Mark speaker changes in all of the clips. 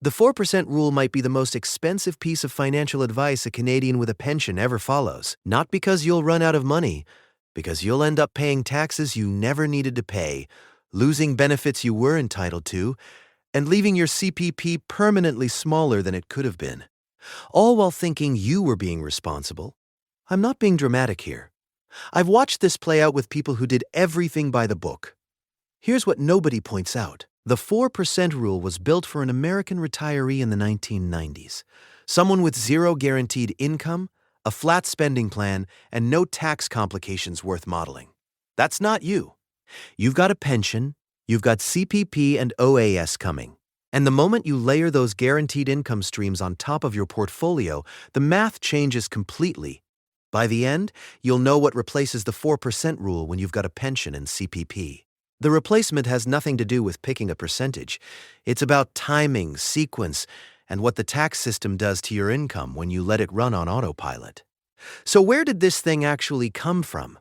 Speaker 1: The 4% rule might be the most expensive piece of financial advice a Canadian with a pension ever follows, not because you'll run out of money, because you'll end up paying taxes you never needed to pay, losing benefits you were entitled to, and leaving your CPP permanently smaller than it could have been. All while thinking you were being responsible. I'm not being dramatic here. I've watched this play out with people who did everything by the book. Here's what nobody points out. The 4% rule was built for an American retiree in the 1990s. Someone with zero guaranteed income, a flat spending plan, and no tax complications worth modeling. That's not you. You've got a pension, you've got CPP and OAS coming. And the moment you layer those guaranteed income streams on top of your portfolio, the math changes completely. By the end, you'll know what replaces the 4% rule when you've got a pension and CPP. The replacement has nothing to do with picking a percentage. It's about timing, sequence, and what the tax system does to your income when you let it run on autopilot. So where did this thing actually come from?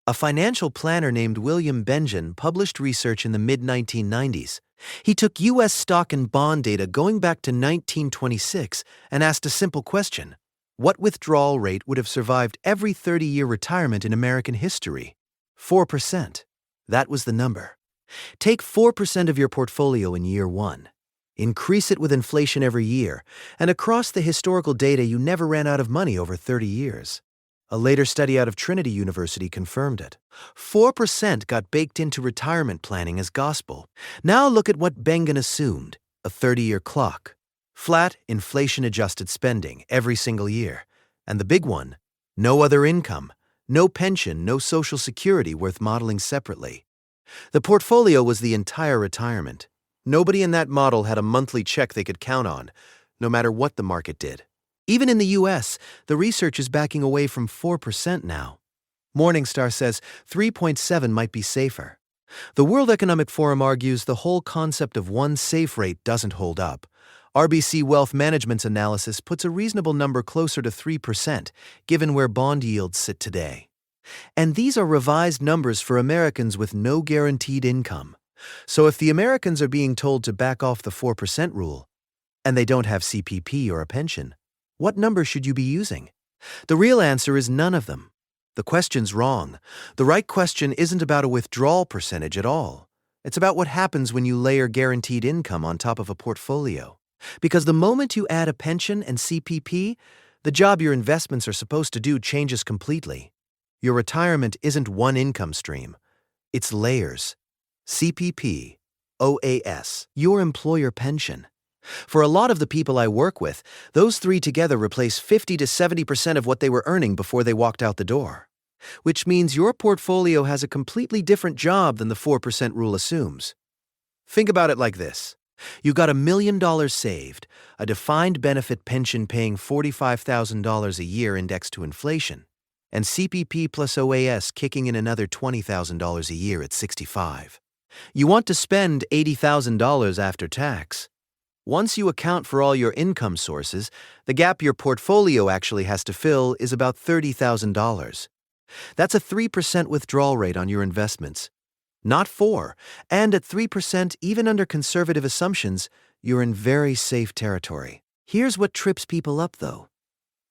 Speaker 1: A financial planner named William Bengen published research in the mid-1990s. He took U.S. stock and bond data going back to 1926 and asked a simple question. What withdrawal rate would have survived every 30-year retirement in American history? 4%. That was the number. Take 4% of your portfolio in year one. Increase it with inflation every year, and across the historical data you never ran out of money over 30 years. A later study out of Trinity University confirmed it. 4% got baked into retirement planning as gospel. Now look at what Bengen assumed, a 30-year clock. Flat, inflation-adjusted spending every single year. And the big one, no other income, no pension, no Social Security worth modeling separately. The portfolio was the entire retirement. Nobody in that model had a monthly check they could count on, no matter what the market did. Even in the U.S., the research is backing away from 4% now. Morningstar says 3.7 might be safer. The World Economic Forum argues the whole concept of one safe rate doesn't hold up. RBC Wealth Management's analysis puts a reasonable number closer to 3%, given where bond yields sit today. And these are revised numbers for Americans with no guaranteed income. So if the Americans are being told to back off the 4% rule, and they don't have CPP or a pension, what number should you be using? The real answer is none of them. The question's wrong. The right question isn't about a withdrawal percentage at all. It's about what happens when you layer guaranteed income on top of a portfolio. Because the moment you add a pension and CPP, the job your investments are supposed to do changes completely. Your retirement isn't one income stream. It's layers. CPP, OAS, your employer pension. For a lot of the people I work with, those three together replace 50 to 70% of what they were earning before they walked out the door. Which means your portfolio has a completely different job than the 4% rule assumes. Think about it like this. You got $1 million saved, a defined benefit pension paying $45,000 a year indexed to inflation, and CPP plus OAS kicking in another $20,000 a year at 65. You want to spend $80,000 after tax. Once you account for all your income sources, the gap your portfolio actually has to fill is about $30,000. That's a 3% withdrawal rate on your investments. Not 4%, and at 3%, even under conservative assumptions, you're in very safe territory. Here's what trips people up, though.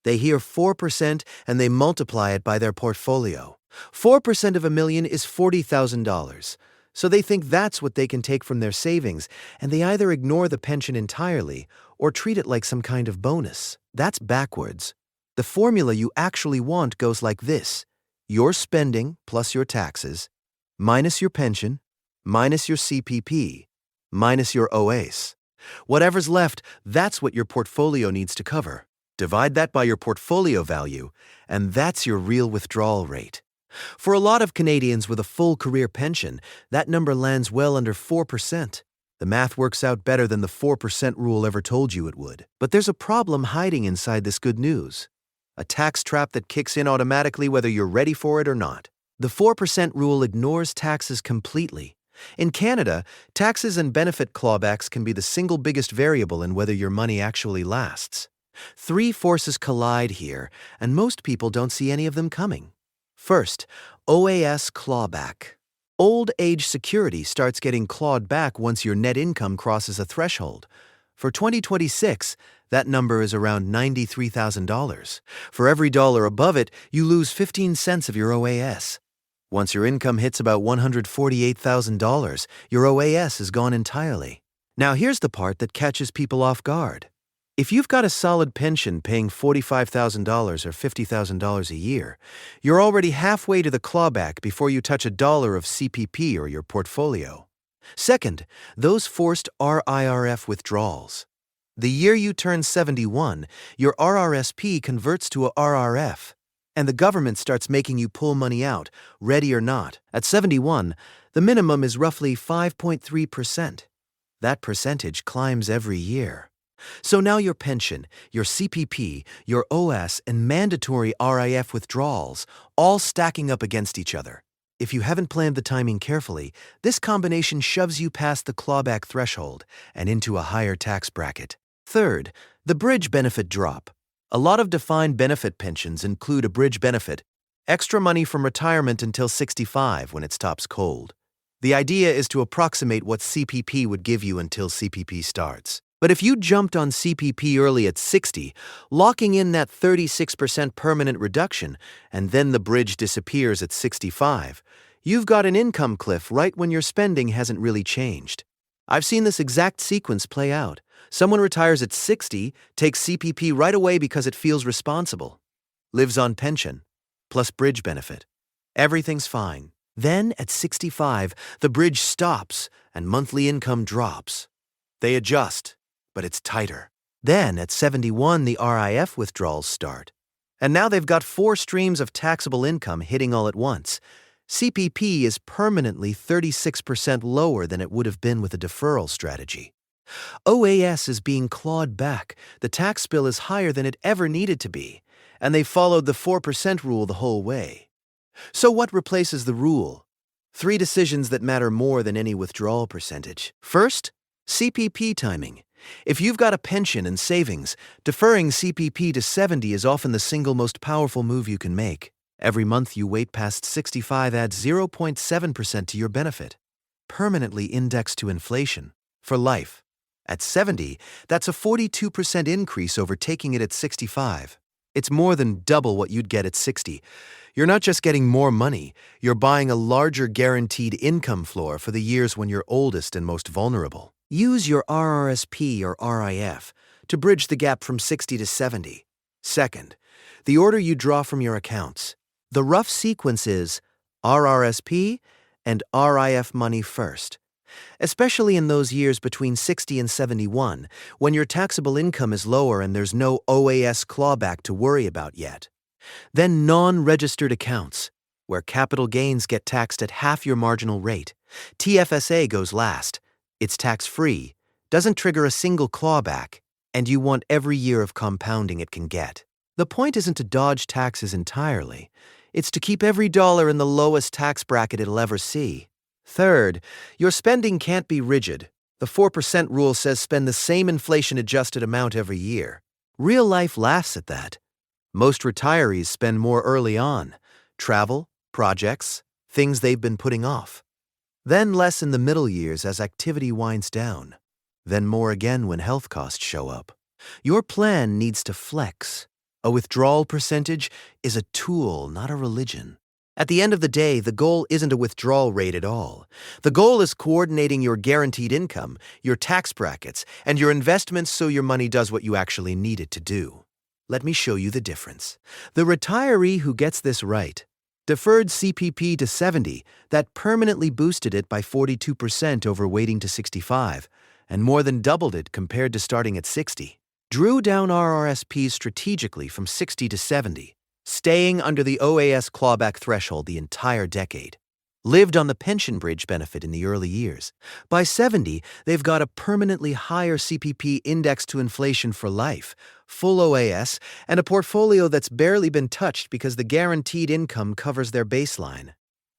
Speaker 1: They hear 4% and they multiply it by their portfolio. 4% of $1 million is $40,000. So they think that's what they can take from their savings, and they either ignore the pension entirely or treat it like some kind of bonus. That's backwards. The formula you actually want goes like this. Your spending plus your taxes, minus your pension, minus your CPP, minus your OAS. Whatever's left, that's what your portfolio needs to cover. Divide that by your portfolio value, and that's your real withdrawal rate. For a lot of Canadians with a full career pension, that number lands well under 4%. The math works out better than the 4% rule ever told you it would. But there's a problem hiding inside this good news. A tax trap that kicks in automatically whether you're ready for it or not. The 4% rule ignores taxes completely. In Canada, taxes and benefit clawbacks can be the single biggest variable in whether your money actually lasts. Three forces collide here, and most people don't see any of them coming. First, OAS clawback. Old age security starts getting clawed back once your net income crosses a threshold. For 2026, that number is around $93,000. For every dollar above it, you lose 15 cents of your OAS. Once your income hits about $148,000, your OAS is gone entirely. Now here's the part that catches people off guard. If you've got a solid pension paying $45,000 or $50,000 a year, you're already halfway to the clawback before you touch a dollar of CPP or your portfolio. Second, those forced RRIF withdrawals. The year you turn 71, your RRSP converts to a RRF, and the government starts making you pull money out, ready or not. At 71, the minimum is roughly 5.3%. That percentage climbs every year. So now your pension, your CPP, your OAS, and mandatory RIF withdrawals all stacking up against each other. If you haven't planned the timing carefully, this combination shoves you past the clawback threshold and into a higher tax bracket. Third, the bridge benefit drop. A lot of defined benefit pensions include a bridge benefit, extra money from retirement until 65 when it stops cold. The idea is to approximate what CPP would give you until CPP starts. But if you jumped on CPP early at 60, locking in that 36% permanent reduction, and then the bridge disappears at 65, you've got an income cliff right when your spending hasn't really changed. I've seen this exact sequence play out. Someone retires at 60, takes CPP right away because it feels responsible, lives on pension, plus bridge benefit. Everything's fine. Then, at 65, the bridge stops and monthly income drops. They adjust, but it's tighter. Then, at 71, the RIF withdrawals start. And now they've got 4 streams of taxable income hitting all at once. CPP is permanently 36% lower than it would have been with a deferral strategy. OAS is being clawed back. The tax bill is higher than it ever needed to be, and they followed the 4% rule the whole way. So what replaces the rule? 3 decisions that matter more than any withdrawal percentage. First, CPP timing. If you've got a pension and savings, deferring CPP to 70 is often the single most powerful move you can make. Every month you wait past 65 adds 0.7% to your benefit, permanently indexed to inflation, for life. At 70, that's a 42% increase over taking it at 65. It's more than double what you'd get at 60. You're not just getting more money, you're buying a larger guaranteed income floor for the years when you're oldest and most vulnerable. Use your RRSP or RIF to bridge the gap from 60 to 70. Second, the order you draw from your accounts. The rough sequence is RRSP and RIF money first, especially in those years between 60 and 71, when your taxable income is lower and there's no OAS clawback to worry about yet. Then non-registered accounts, where capital gains get taxed at half your marginal rate. TFSA goes last. It's tax-free, doesn't trigger a single clawback, and you want every year of compounding it can get. The point isn't to dodge taxes entirely. It's to keep every dollar in the lowest tax bracket it'll ever see. Third, your spending can't be rigid. The 4% rule says spend the same inflation-adjusted amount every year. Real life laughs at that. Most retirees spend more early on. Travel, projects, things they've been putting off. Then less in the middle years as activity winds down. Then more again when health costs show up. Your plan needs to flex. A withdrawal percentage is a tool, not a religion. At the end of the day, the goal isn't a withdrawal rate at all. The goal is coordinating your guaranteed income, your tax brackets, and your investments so your money does what you actually need it to do. Let me show you the difference. The retiree who gets this right deferred CPP to 70, that permanently boosted it by 42% over waiting to 65, and more than doubled it compared to starting at 60. Drew down RRSPs strategically from 60 to 70, staying under the OAS clawback threshold the entire decade. Lived on the pension bridge benefit in the early years. By 70, they've got a permanently higher CPP indexed to inflation for life, full OAS, and a portfolio that's barely been touched because the guaranteed income covers their baseline.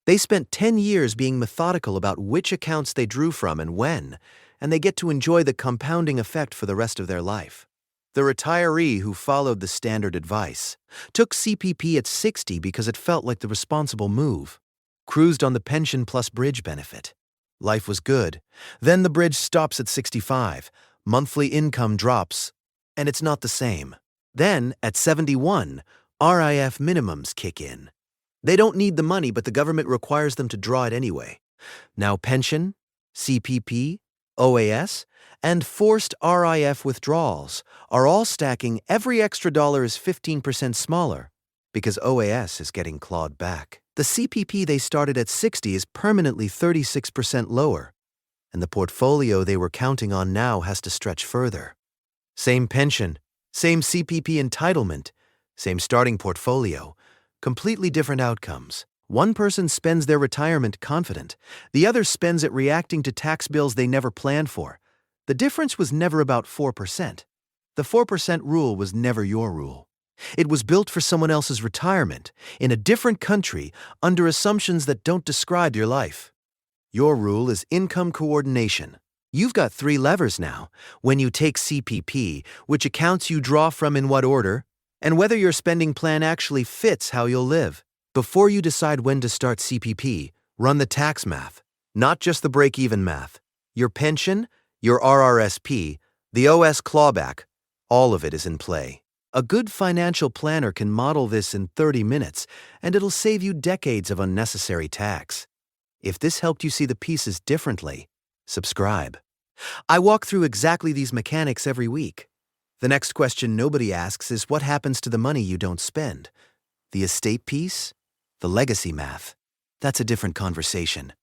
Speaker 1: They spent 10 years being methodical about which accounts they drew from and when, and they get to enjoy the compounding effect for the rest of their life. The retiree who followed the standard advice took CPP at 60 because it felt like the responsible move. Cruised on the pension plus bridge benefit. Life was good. Then the bridge stops at 65. monthly income drops, and it's not the same. Then, at 71, RIF minimums kick in. They don't need the money, but the government requires them to draw it anyway. Now pension, CPP, OAS, and forced RRIF withdrawals are all stacking. Every extra dollar is 15% smaller because OAS is getting clawed back. The CPP they started at 60 is permanently 36% lower, and the portfolio they were counting on now has to stretch further. Same pension, same CPP entitlement, same starting portfolio, completely different outcomes. One person spends their retirement confident, the other spends it reacting to tax bills they never planned for. The difference was never about 4%. The 4% rule was never your rule. It was built for someone else's retirement, in a different country, under assumptions that don't describe your life. Your rule is income coordination. You've got 3 levers now: when you take CPP, which accounts you draw from in what order, and whether your spending plan actually fits how you'll live. Before you decide when to start CPP, run the tax math, not just the break-even math. Your pension, your RRSP, the OS clawback, all of it is in play. A good financial planner can model this in 30 minutes, and it'll save you decades of unnecessary tax. If this helped you see the pieces differently, subscribe. I walk through exactly these mechanics every week. The next question nobody asks is what happens to the money you don't spend? The estate piece? The legacy math? That's a different conversation.